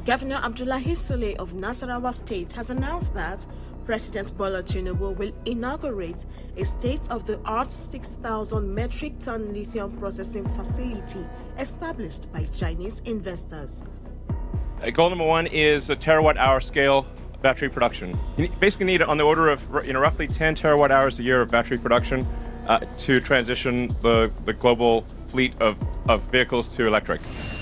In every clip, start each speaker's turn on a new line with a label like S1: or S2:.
S1: Governor Abdullahi Sule of Nasarawa State has announced that President Bola Tinubu will inaugurate a state-of-the-art 6,000 metric ton lithium processing facility established by Chinese investors.
S2: Goal number one is a terawatt-hour scale battery production. You basically need on the order of roughly 10 terawatt hours a year of battery production to transition the global fleet of vehicles to electric.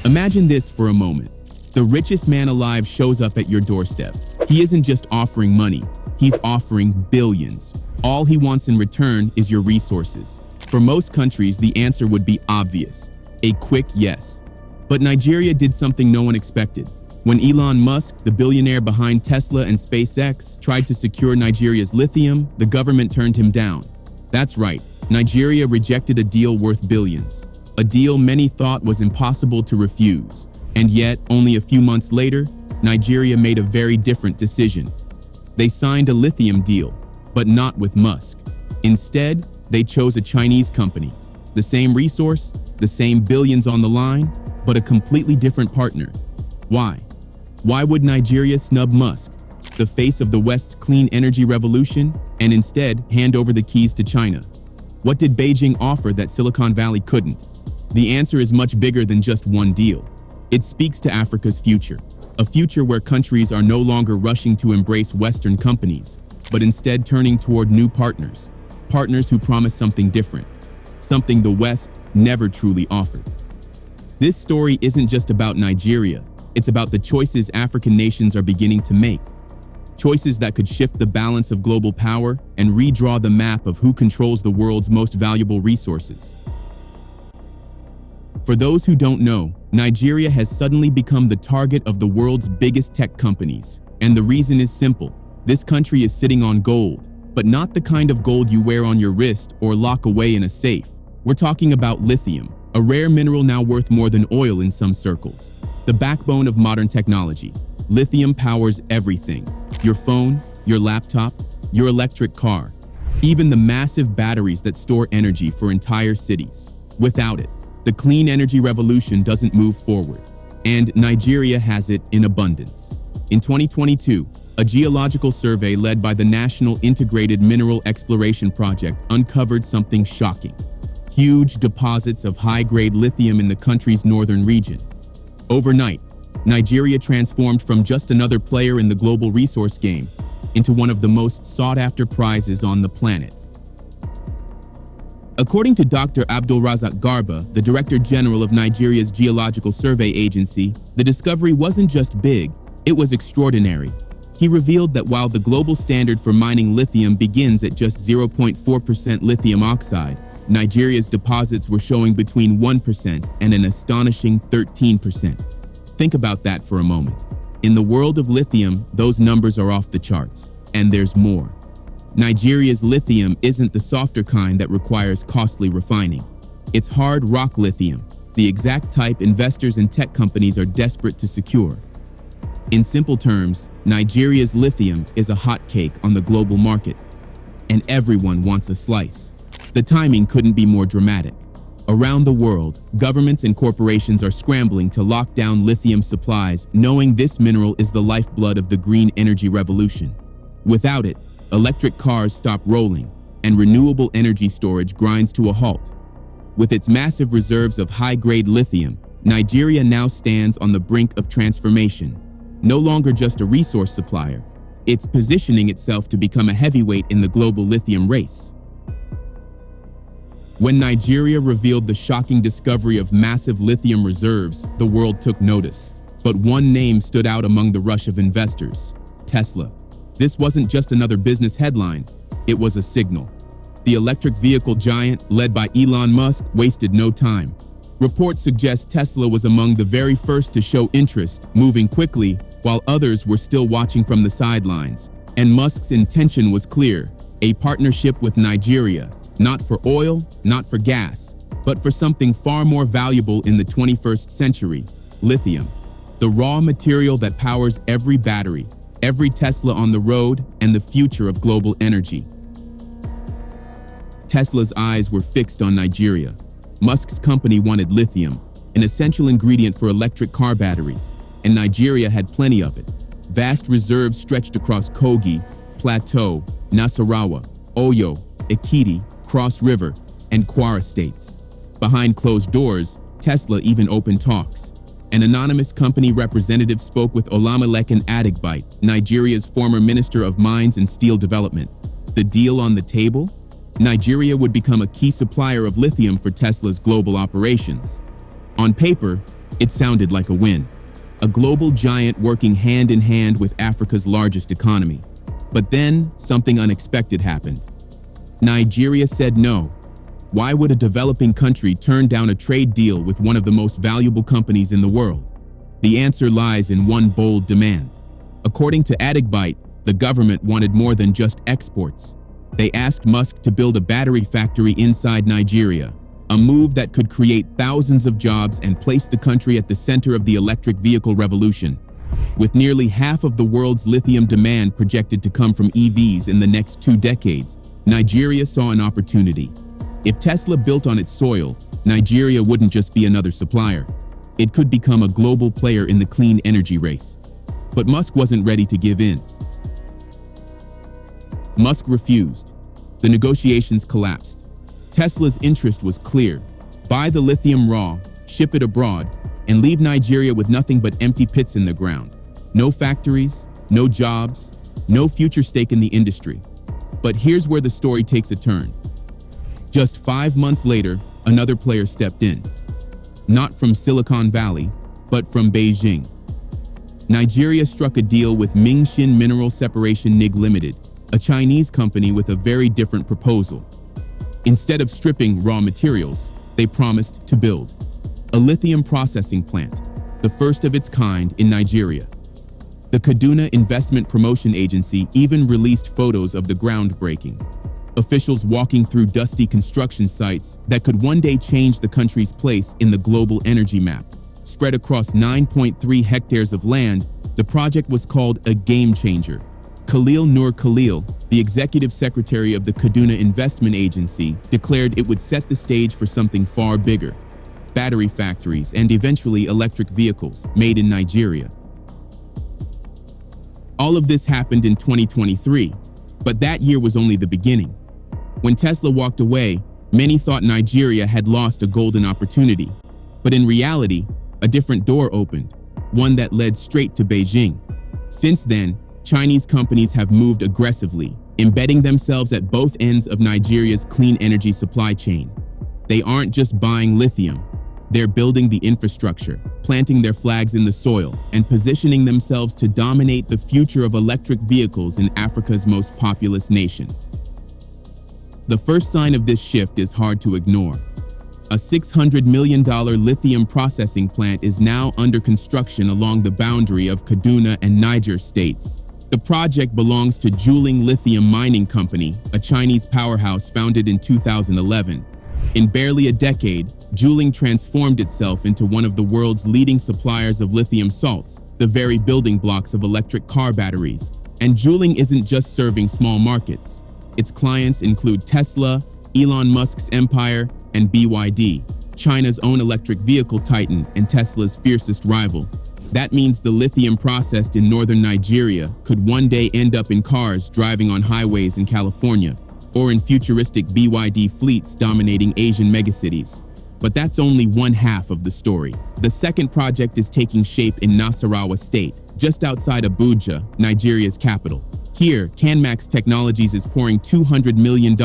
S3: Imagine this for a moment. The richest man alive shows up at your doorstep. He isn't just offering money, he's offering billions. All he wants in return is your resources. For most countries, the answer would be obvious, a quick yes. But Nigeria did something no one expected. When Elon Musk, the billionaire behind Tesla and SpaceX, tried to secure Nigeria's lithium, the government turned him down. That's right, Nigeria rejected a deal worth billions. A deal many thought was impossible to refuse. And yet, only a few months later, Nigeria made a very different decision. They signed a lithium deal, but not with Musk. Instead, they chose a Chinese company. The same resource, the same billions on the line, but a completely different partner. Why? Why would Nigeria snub Musk, the face of the West's clean energy revolution, and instead hand over the keys to China? What did Beijing offer that Silicon Valley couldn't? The answer is much bigger than just one deal. It speaks to Africa's future, a future where countries are no longer rushing to embrace Western companies, but instead turning toward new partners, partners who promise something different, something the West never truly offered. This story isn't just about Nigeria, it's about the choices African nations are beginning to make, choices that could shift the balance of global power and redraw the map of who controls the world's most valuable resources. For those who don't know, Nigeria has suddenly become the target of the world's biggest tech companies. And the reason is simple. This country is sitting on gold, but not the kind of gold you wear on your wrist or lock away in a safe. We're talking about lithium, a rare mineral now worth more than oil in some circles. The backbone of modern technology. Lithium powers everything. Your phone, your laptop, your electric car, even the massive batteries that store energy for entire cities. Without it, the clean energy revolution doesn't move forward, and Nigeria has it in abundance. In 2022, a geological survey led by the National Integrated Mineral Exploration Project uncovered something shocking: huge deposits of high-grade lithium in the country's northern region. Overnight, Nigeria transformed from just another player in the global resource game into one of the most sought-after prizes on the planet. According to Dr. Abdulrazak Garba, the Director General of Nigeria's Geological Survey Agency, the discovery wasn't just big, it was extraordinary. He revealed that while the global standard for mining lithium begins at just 0.4% lithium oxide, Nigeria's deposits were showing between 1% and an astonishing 13%. Think about that for a moment. In the world of lithium, those numbers are off the charts, and there's more. Nigeria's lithium isn't the softer kind that requires costly refining. It's hard rock lithium, the exact type investors and tech companies are desperate to secure. In simple terms, Nigeria's lithium is a hot cake on the global market, and everyone wants a slice. The timing couldn't be more dramatic. Around the world, governments and corporations are scrambling to lock down lithium supplies, knowing this mineral is the lifeblood of the green energy revolution. Without it, electric cars stop rolling, and renewable energy storage grinds to a halt. With its massive reserves of high-grade lithium, Nigeria now stands on the brink of transformation. No longer just a resource supplier, it's positioning itself to become a heavyweight in the global lithium race. When Nigeria revealed the shocking discovery of massive lithium reserves, the world took notice. But one name stood out among the rush of investors: Tesla. This wasn't just another business headline, it was a signal. The electric vehicle giant, led by Elon Musk, wasted no time. Reports suggest Tesla was among the very first to show interest, moving quickly, while others were still watching from the sidelines. And Musk's intention was clear: a partnership with Nigeria, not for oil, not for gas, but for something far more valuable in the 21st century: lithium, the raw material that powers every battery, every Tesla on the road, and the future of global energy. Tesla's eyes were fixed on Nigeria. Musk's company wanted lithium, an essential ingredient for electric car batteries. and Nigeria had plenty of it. Vast reserves stretched across Kogi, Plateau, Nasarawa, Oyo, Ekiti, Cross River, and Kwara states. Behind closed doors, Tesla even opened talks. An anonymous company representative spoke with Olamilekan Adigbite, Nigeria's former Minister of Mines and Steel Development. The deal on the table? Nigeria would become a key supplier of lithium for Tesla's global operations. On paper, it sounded like a win. A global giant working hand in hand with Africa's largest economy. But then, something unexpected happened. Nigeria said no. Why would a developing country turn down a trade deal with one of the most valuable companies in the world? The answer lies in one bold demand. According to Adigbite, the government wanted more than just exports. They asked Musk to build a battery factory inside Nigeria, a move that could create thousands of jobs and place the country at the center of the electric vehicle revolution. With nearly half of the world's lithium demand projected to come from EVs in the next 2 decades, Nigeria saw an opportunity. If Tesla built on its soil, Nigeria wouldn't just be another supplier. It could become a global player in the clean energy race. But Musk wasn't ready to give in. Musk refused. The negotiations collapsed. Tesla's interest was clear. Buy the lithium raw, ship it abroad, and leave Nigeria with nothing but empty pits in the ground. No factories, no jobs, no future stake in the industry. But here's where the story takes a turn. Just 5 months later, another player stepped in. Not from Silicon Valley, but from Beijing. Nigeria struck a deal with Mingxin Mineral Separation Nig Limited, a Chinese company with a very different proposal. Instead of stripping raw materials, they promised to build a lithium processing plant, the first of its kind in Nigeria. The Kaduna Investment Promotion Agency even released photos of the groundbreaking. Officials walking through dusty construction sites that could one day change the country's place in the global energy map. Spread across 9.3 hectares of land, the project was called a game changer. Khalil Nur Khalil, the executive secretary of the Kaduna Investment Agency, declared it would set the stage for something far bigger: battery factories and eventually electric vehicles made in Nigeria. All of this happened in 2023, but that year was only the beginning. When Tesla walked away, many thought Nigeria had lost a golden opportunity. But in reality, a different door opened, one that led straight to Beijing. Since then, Chinese companies have moved aggressively, embedding themselves at both ends of Nigeria's clean energy supply chain. They aren't just buying lithium, they're building the infrastructure, planting their flags in the soil, and positioning themselves to dominate the future of electric vehicles in Africa's most populous nation. The first sign of this shift is hard to ignore. A $600 million lithium processing plant is now under construction along the boundary of Kaduna and Niger states. The project belongs to Juling Lithium Mining Company, a Chinese powerhouse founded in 2011. In barely a decade, Juling transformed itself into one of the world's leading suppliers of lithium salts, the very building blocks of electric car batteries. And Juling isn't just serving small markets. Its clients include Tesla, Elon Musk's empire, and BYD, China's own electric vehicle titan and Tesla's fiercest rival. That means the lithium processed in northern Nigeria could one day end up in cars driving on highways in California, or in futuristic BYD fleets dominating Asian megacities. But that's only one half of the story. The second project is taking shape in Nasarawa State, just outside Abuja, Nigeria's capital. Here, Canmax Technologies is pouring $200 million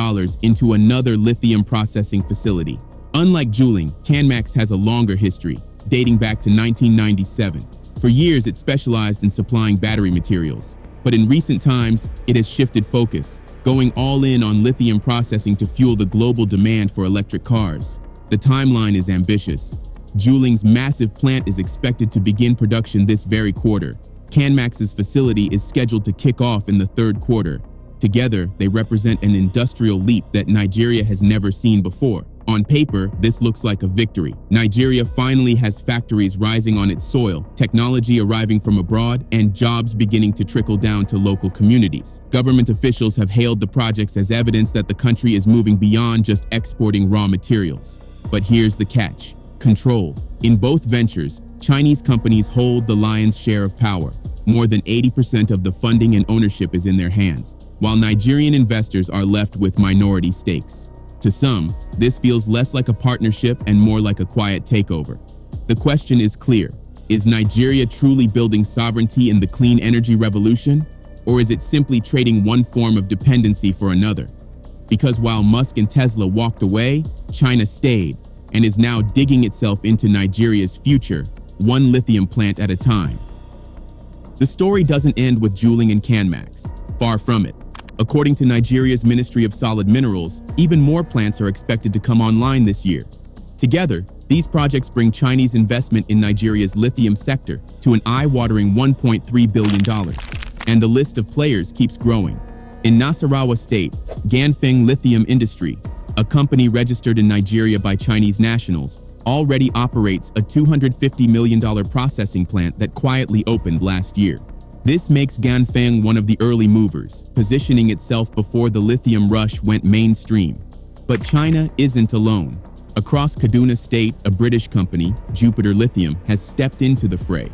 S3: into another lithium processing facility. Unlike Juling, Canmax has a longer history, dating back to 1997. For years, it specialized in supplying battery materials. But in recent times, it has shifted focus, going all in on lithium processing to fuel the global demand for electric cars. The timeline is ambitious. Juling's massive plant is expected to begin production this very quarter. Canmax's facility is scheduled to kick off in the third quarter. Together, they represent an industrial leap that Nigeria has never seen before. On paper, this looks like a victory. Nigeria finally has factories rising on its soil, technology arriving from abroad, and jobs beginning to trickle down to local communities. Government officials have hailed the projects as evidence that the country is moving beyond just exporting raw materials. But here's the catch: control. In both ventures, Chinese companies hold the lion's share of power. More than 80% of the funding and ownership is in their hands, while Nigerian investors are left with minority stakes. To some, this feels less like a partnership and more like a quiet takeover. The question is clear. Is Nigeria truly building sovereignty in the clean energy revolution? Or is it simply trading one form of dependency for another? Because while Musk and Tesla walked away, China stayed and is now digging itself into Nigeria's future, one lithium plant at a time. The story doesn't end with Juling and Canmax. Far from it. According to Nigeria's Ministry of Solid Minerals, even more plants are expected to come online this year. Together, these projects bring Chinese investment in Nigeria's lithium sector to an eye-watering $1.3 billion. And the list of players keeps growing. In Nasarawa State, Ganfeng Lithium Industry, a company registered in Nigeria by Chinese nationals, already operates a $250 million processing plant that quietly opened last year. This makes Ganfeng one of the early movers, positioning itself before the lithium rush went mainstream. But China isn't alone. Across Kaduna State, a British company, Jupiter Lithium, has stepped into the fray.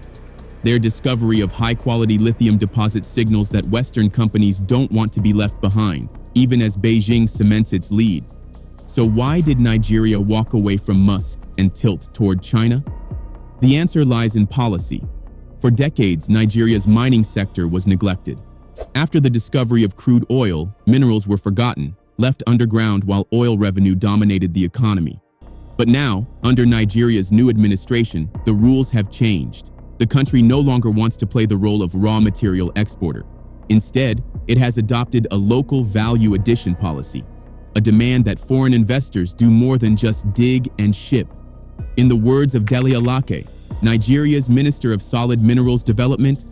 S3: Their discovery of high-quality lithium deposits signals that Western companies don't want to be left behind, even as Beijing cements its lead. So why did Nigeria walk away from Musk and tilt toward China? The answer lies in policy. For decades, Nigeria's mining sector was neglected. After the discovery of crude oil, minerals were forgotten, left underground while oil revenue dominated the economy. But now, under Nigeria's new administration, the rules have changed. The country no longer wants to play the role of raw material exporter. Instead, it has adopted a local value addition policy, a demand that foreign investors do more than just dig and ship. In the words of Dele Alake, Nigeria's Minister of Solid Minerals Development,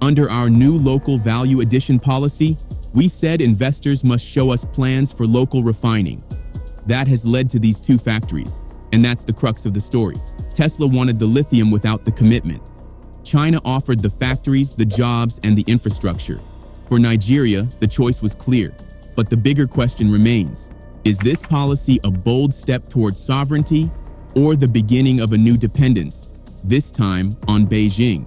S3: under our new local value addition policy, we said investors must show us plans for local refining. That has led to these two factories, and that's the crux of the story. Tesla wanted the lithium without the commitment. China offered the factories, the jobs, and the infrastructure. For Nigeria, the choice was clear. But the bigger question remains, is this policy a bold step towards sovereignty or the beginning of a new dependence, this time on Beijing?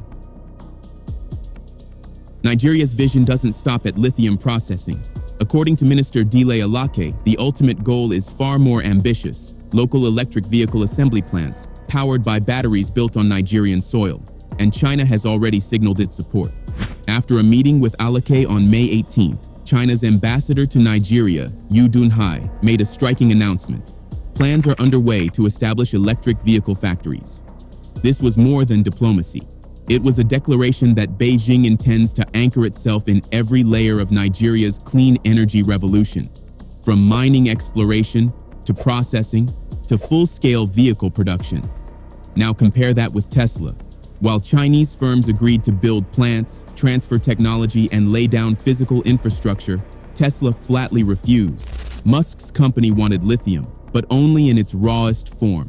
S3: Nigeria's vision doesn't stop at lithium processing. According to Minister Dele Alake, the ultimate goal is far more ambitious: local electric vehicle assembly plants, powered by batteries built on Nigerian soil. And China has already signaled its support. After a meeting with Alake on May 18th, China's ambassador to Nigeria, Yu Dunhai, made a striking announcement. Plans are underway to establish electric vehicle factories. This was more than diplomacy. It was a declaration that Beijing intends to anchor itself in every layer of Nigeria's clean energy revolution, from mining exploration to processing to full-scale vehicle production. Now compare that with Tesla. While Chinese firms agreed to build plants, transfer technology, and lay down physical infrastructure, Tesla flatly refused. Musk's company wanted lithium, but only in its rawest form.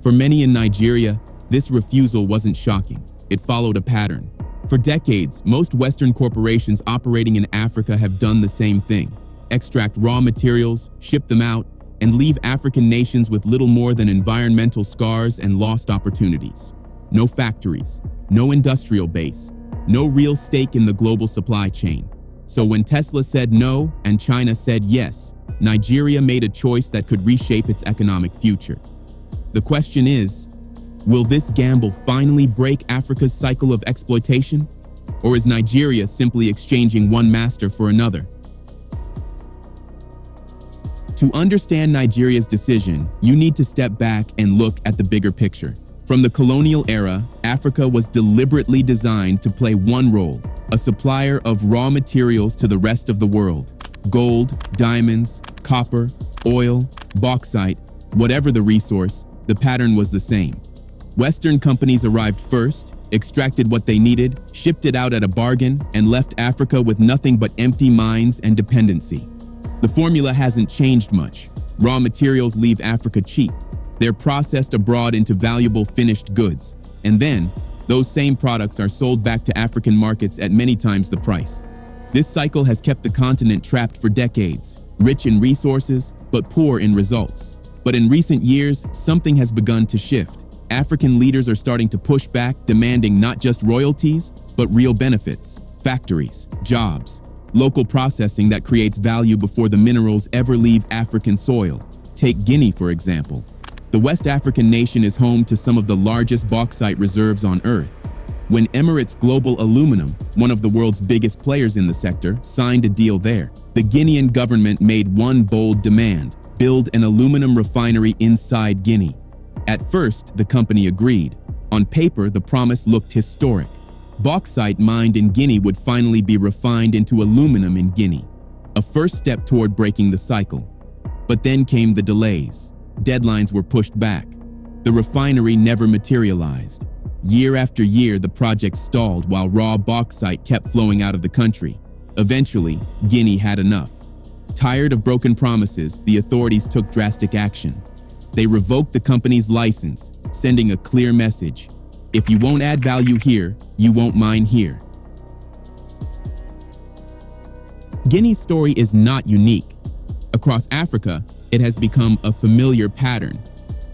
S3: For many in Nigeria, this refusal wasn't shocking. It followed a pattern. For decades, most Western corporations operating in Africa have done the same thing: extract raw materials, ship them out, and leave African nations with little more than environmental scars and lost opportunities. No factories, no industrial base, no real stake in the global supply chain. So when Tesla said no and China said yes, Nigeria made a choice that could reshape its economic future. The question is, will this gamble finally break Africa's cycle of exploitation? Or is Nigeria simply exchanging one master for another? To understand Nigeria's decision, you need to step back and look at the bigger picture. From the colonial era, Africa was deliberately designed to play one role: a supplier of raw materials to the rest of the world. Gold, diamonds, copper, oil, bauxite, whatever the resource, the pattern was the same. Western companies arrived first, extracted what they needed, shipped it out at a bargain, and left Africa with nothing but empty mines and dependency. The formula hasn't changed much. Raw materials leave Africa cheap. They're processed abroad into valuable finished goods, and then those same products are sold back to African markets at many times the price. This cycle has kept the continent trapped for decades, rich in resources, but poor in results. But in recent years, something has begun to shift. African leaders are starting to push back, demanding not just royalties, but real benefits, factories, jobs, local processing that creates value before the minerals ever leave African soil. Take Guinea, for example. The West African nation is home to some of the largest bauxite reserves on Earth. When Emirates Global Aluminum, one of the world's biggest players in the sector, signed a deal there, the Guinean government made one bold demand: build an aluminum refinery inside Guinea. At first, the company agreed. On paper, the promise looked historic. Bauxite mined in Guinea would finally be refined into aluminum in Guinea, a first step toward breaking the cycle. But then came the delays. Deadlines were pushed back. The refinery never materialized. Year after year, the project stalled while raw bauxite kept flowing out of the country. Eventually, Guinea had enough. Tired of broken promises, the authorities took drastic action. They revoked the company's license, sending a clear message: if you won't add value here, you won't mine here. Guinea's story is not unique. Across Africa, it has become a familiar pattern.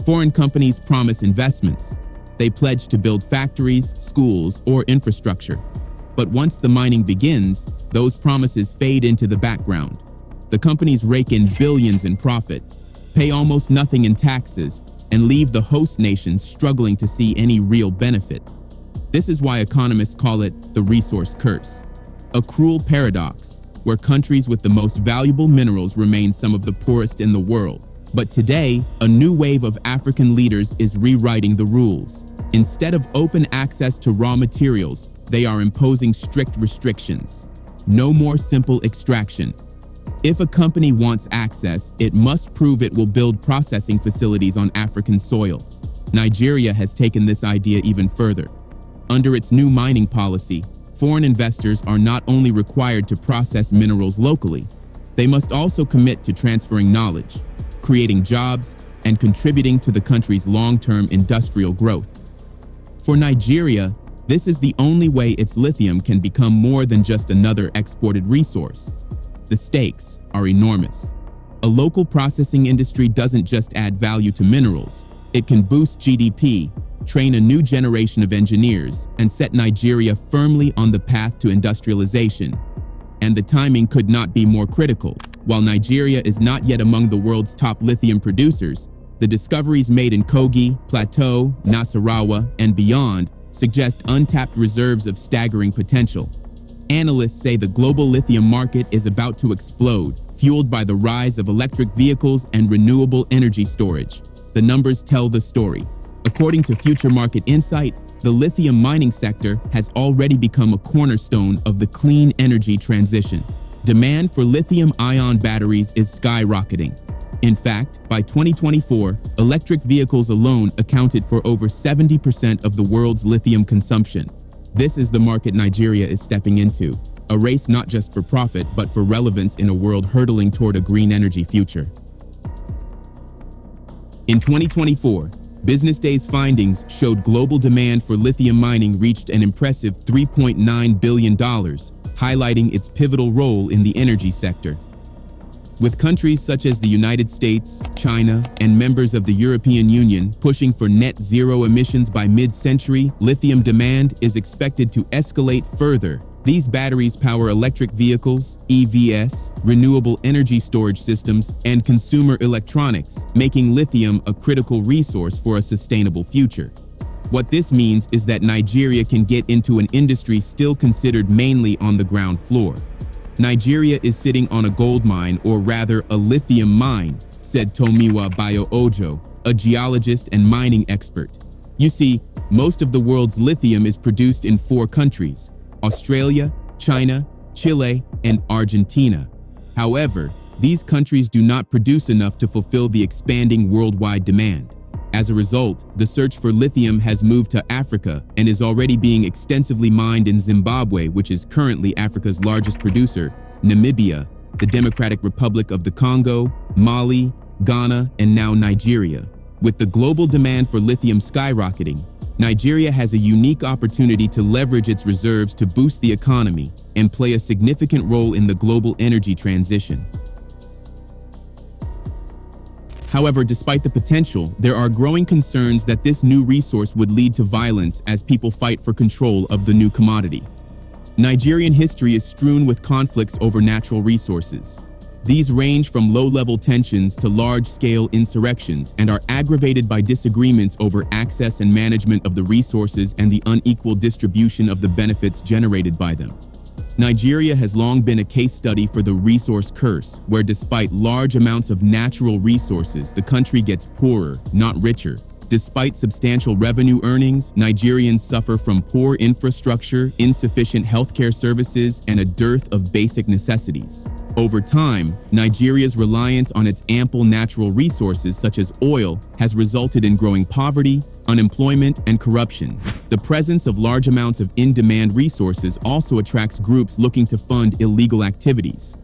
S3: Foreign companies promise investments. They pledge to build factories, schools, or infrastructure. But once the mining begins, those promises fade into the background. The companies rake in billions in profit, pay almost nothing in taxes, and leave the host nations struggling to see any real benefit. This is why economists call it the resource curse, a cruel paradox where countries with the most valuable minerals remain some of the poorest in the world. But today, a new wave of African leaders is rewriting the rules. Instead of open access to raw materials, they are imposing strict restrictions. No more simple extraction. If a company wants access, it must prove it will build processing facilities on African soil. Nigeria has taken this idea even further. Under its new mining policy, foreign investors are not only required to process minerals locally, they must also commit to transferring knowledge, creating jobs, and contributing to the country's long-term industrial growth. For Nigeria, this is the only way its lithium can become more than just another exported resource. The stakes are enormous. A local processing industry doesn't just add value to minerals. It can boost GDP, train a new generation of engineers, and set Nigeria firmly on the path to industrialization. And the timing could not be more critical. While Nigeria is not yet among the world's top lithium producers, the discoveries made in Kogi, Plateau, Nasarawa, and beyond suggest untapped reserves of staggering potential. Analysts say the global lithium market is about to explode, fueled by the rise of electric vehicles and renewable energy storage. The numbers tell the story. According to Future Market Insight, the lithium mining sector has already become a cornerstone of the clean energy transition. Demand for lithium-ion batteries is skyrocketing. In fact, by 2024, electric vehicles alone accounted for over 70% of the world's lithium consumption. This is the market Nigeria is stepping into, a race not just for profit, but for relevance in a world hurtling toward a green energy future. In 2024, Business Day's findings showed global demand for lithium mining reached an impressive $3.9 billion, highlighting its pivotal role in the energy sector. With countries such as the United States, China, and members of the European Union pushing for net zero emissions by mid-century, lithium demand is expected to escalate further. These batteries power electric vehicles, EVs, renewable energy storage systems, and consumer electronics, making lithium a critical resource for a sustainable future. What this means is that Nigeria can get into an industry still considered mainly on the ground floor. Nigeria is sitting on a gold mine, or rather a lithium mine, said Tomiwa Bayo-Ojo, a geologist and mining expert. You see, most of the world's lithium is produced in 4 countries: Australia, China, Chile, and Argentina. However, these countries do not produce enough to fulfill the expanding worldwide demand. As a result, the search for lithium has moved to Africa and is already being extensively mined in Zimbabwe, which is currently Africa's largest producer, Namibia, the Democratic Republic of the Congo, Mali, Ghana, and now Nigeria. With the global demand for lithium skyrocketing, Nigeria has a unique opportunity to leverage its reserves to boost the economy and play a significant role in the global energy transition. However, despite the potential, there are growing concerns that this new resource would lead to violence as people fight for control of the new commodity. Nigerian history is strewn with conflicts over natural resources. These range from low-level tensions to large-scale insurrections and are aggravated by disagreements over access and management of the resources and the unequal distribution of the benefits generated by them. Nigeria has long been a case study for the resource curse, where despite large amounts of natural resources, the country gets poorer, not richer. Despite substantial revenue earnings, Nigerians suffer from poor infrastructure, insufficient healthcare services, and a dearth of basic necessities. Over time, Nigeria's reliance on its ample natural resources such as oil has resulted in growing poverty, unemployment, and corruption. The presence of large amounts of in-demand resources also attracts groups looking to fund illegal activities.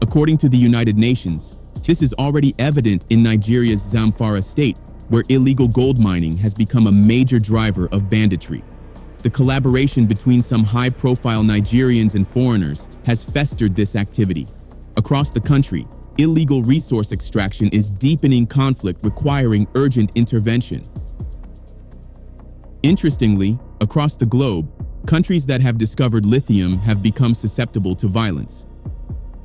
S3: According to the United Nations, this is already evident in Nigeria's Zamfara state, where illegal gold mining has become a major driver of banditry. The collaboration between some high-profile Nigerians and foreigners has festered this activity. Across the country, illegal resource extraction is deepening conflict requiring urgent intervention. Interestingly, across the globe, countries that have discovered lithium have become susceptible to violence.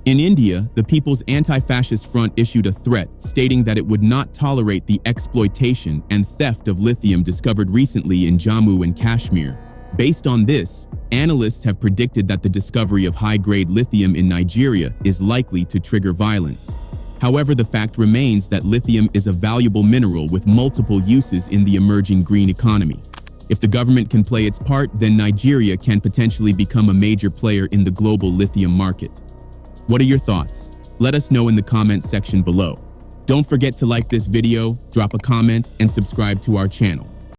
S3: In India, the People's Anti-Fascist Front issued a threat stating that it would not tolerate the exploitation and theft of lithium discovered recently in Jammu and Kashmir. Based on this, analysts have predicted that the discovery of high-grade lithium in Nigeria is likely to trigger violence. However, the fact remains that lithium is a valuable mineral with multiple uses in the emerging green economy. If the government can play its part, then Nigeria can potentially become a major player in the global lithium market. What are your thoughts? Let us know in the comments section below. Don't forget to like this video, drop a comment, and subscribe to our channel.